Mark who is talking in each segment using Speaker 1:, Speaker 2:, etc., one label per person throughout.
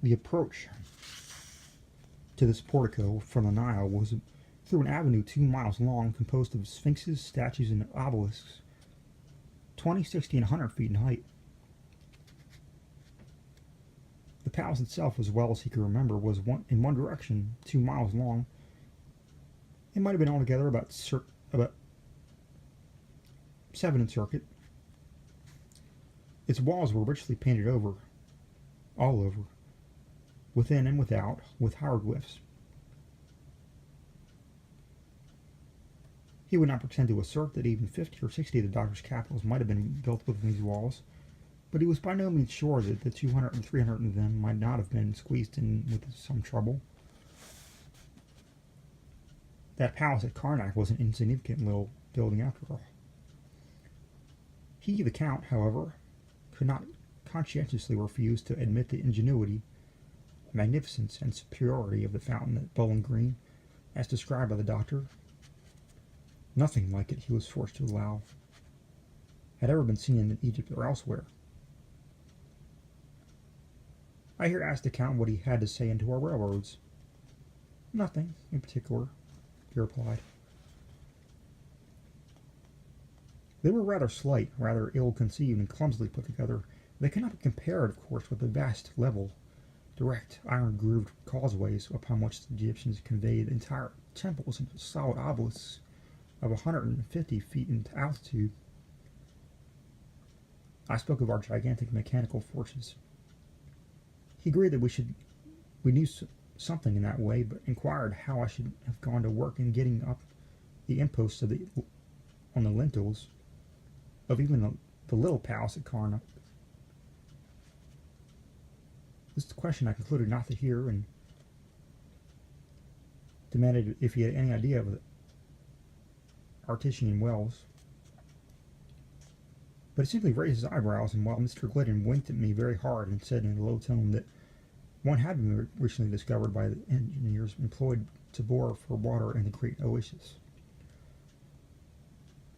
Speaker 1: The approach to this portico from the Nile was through an avenue 2 miles long, composed of sphinxes, statues, and obelisks, 20, 60, and 100 feet in height. The palace itself, as well as he could remember, was in one direction, 2 miles long. It might have been altogether about 7 in circuit. Its walls were richly painted over, all over, within and without, with hieroglyphs. He would not pretend to assert that even 50 or 60 of the doctor's capitals might have been built within these walls, but he was by no means sure that the 200 and 300 of them might not have been squeezed in with some trouble. That palace at Karnak was an insignificant little building after all. He, the Count, however, could not conscientiously refuse to admit the ingenuity, magnificence, and superiority of the fountain at Bowling Green, as described by the doctor. Nothing like it, he was forced to allow, had ever been seen in Egypt or elsewhere. I here asked the Count what he had to say into our railroads. Nothing in particular, he replied. They were rather slight, rather ill-conceived, and clumsily put together. They cannot be compared, of course, with the vast, level, direct, iron-grooved causeways upon which the Egyptians conveyed entire temples into solid obelisks of 150 feet in altitude. I spoke of our gigantic mechanical forces. He agreed that we knew something in that way, but inquired how I should have gone to work in getting up the imposts on the lintels of even the little palace at Karnak. This is a question I concluded not to hear, and demanded if he had any idea of the artesian wells. But he simply raised his eyebrows, and while Mr. Glidden winked at me very hard and said in a low tone that one had been recently discovered by the engineers employed to bore for water in the great oasis.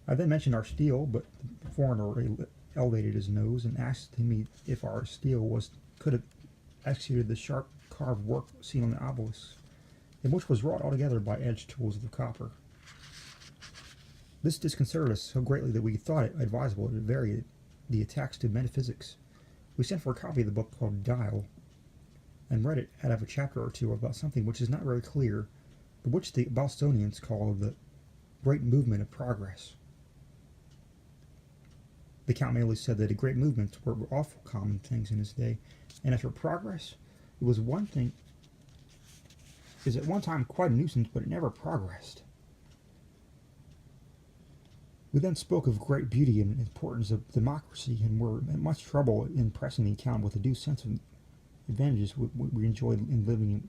Speaker 1: I then mentioned our steel, but the foreigner elevated his nose and asked me if our steel could have executed the sharp carved work seen on the obelisks, and which was wrought altogether by edged tools of copper. This disconcerted us so greatly that we thought it advisable to vary the attacks to metaphysics. We sent for a copy of the book called Dial, and read it out of a chapter or two about something which is not very clear, but which the Bostonians call the great movement of progress. The Count merely said that great movements were awful common things in his day, and as for progress, it was one thing, is at one time quite a nuisance, but it never progressed. We then spoke of great beauty and importance of democracy, and were at much trouble in pressing the account with a due sense of advantages we enjoyed in living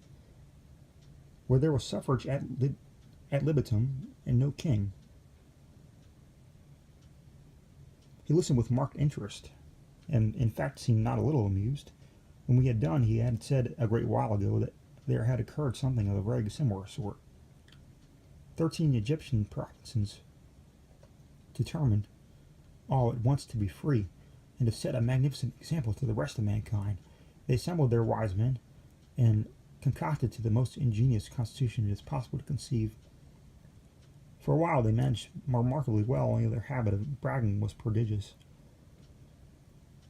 Speaker 1: where there was suffrage ad libitum and no king. He listened with marked interest, and in fact seemed not a little amused. When we had done, he had said a great while ago that there had occurred something of a very similar sort. 13 Egyptian provinces determined all at once to be free, and to set a magnificent example to the rest of mankind. They assembled their wise men, and concocted to the most ingenious constitution it is possible to conceive. For a while they managed remarkably well, only their habit of bragging was prodigious.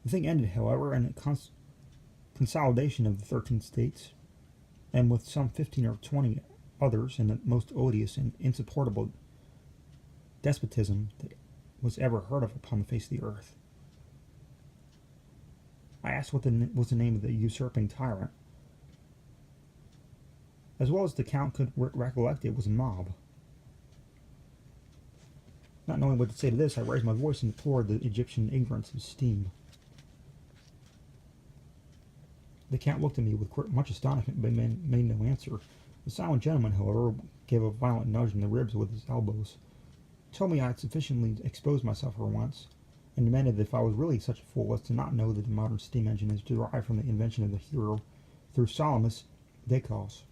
Speaker 1: The thing ended, however, in a consolidation of the 13 states, and with some 15 or 20 others, in the most odious and insupportable despotism that was ever heard of upon the face of the earth. I asked what was the name of the usurping tyrant. As well as the Count could recollect, it was a mob. Not knowing what to say to this, I raised my voice and deplored the Egyptian ignorance of steam. The Count looked at me with much astonishment, but made no answer. The silent gentleman, however, gave a violent nudge in the ribs with his elbows, told me I had sufficiently exposed myself for once, and demanded if I was really such a fool as to not know that the modern steam engine is derived from the invention of the hero through Salamis Decals.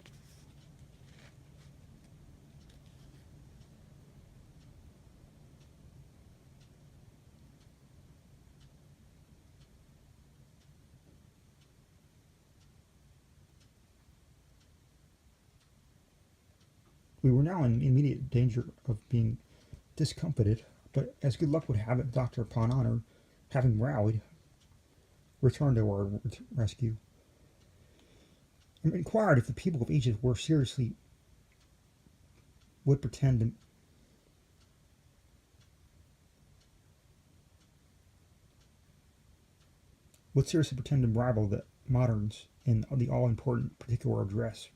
Speaker 1: We were now in immediate danger of being discomfited, but as good luck would have it, Dr. Upon Honor, having rallied, returned to our rescue, and inquired if the people of Egypt were seriously would pretend to would seriously pretend to rival the moderns in the all-important particular of dress.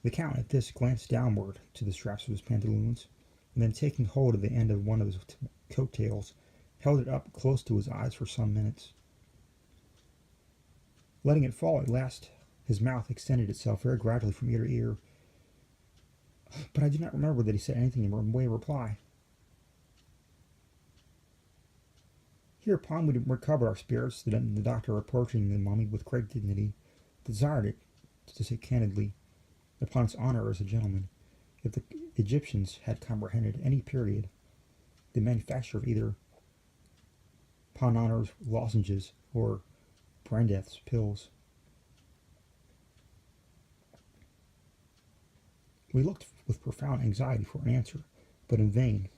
Speaker 1: The Count at this glanced downward to the straps of his pantaloons, and then taking hold of the end of one of his coat-tails, held it up close to his eyes for some minutes. Letting it fall at last, his mouth extended itself very gradually from ear to ear, but I do not remember that he said anything in way of reply. Hereupon we recovered our spirits, the doctor, approaching the mummy with great dignity, desired it, to say candidly, upon its honor as a gentleman, if the Egyptians had comprehended any period the manufacture of either upon honor's lozenges or Brandeth's pills. We looked with profound anxiety for an answer, but in vain.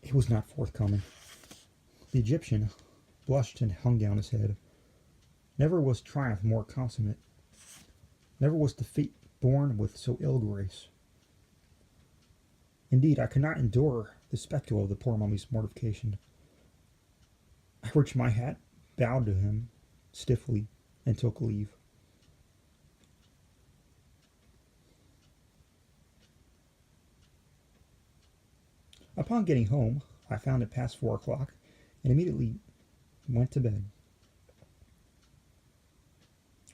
Speaker 1: It was not forthcoming. The Egyptian blushed and hung down his head. Never was triumph more consummate. Never was defeat borne with so ill grace. Indeed, I could not endure the spectacle of the poor mummy's mortification. I reached my hat, bowed to him stiffly, and took leave. Upon getting home, I found it past 4 o'clock, and immediately went to bed.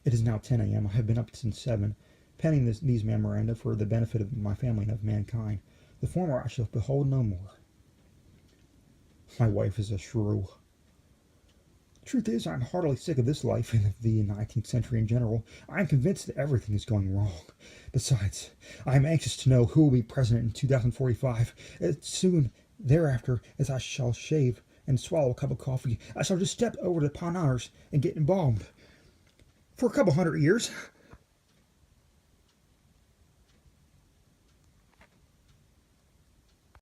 Speaker 1: It is now 10 a.m. I have been up since 7, penning these memoranda for the benefit of my family and of mankind. The former I shall behold no more. My wife is a shrew. Truth is, I am heartily sick of this life and of the 19th century in general. I am convinced that everything is going wrong. Besides, I am anxious to know who will be president in 2045. As soon thereafter as I shall shave and swallow a cup of coffee, I shall just step over to Upon Honors and get embalmed. For a couple 100 years,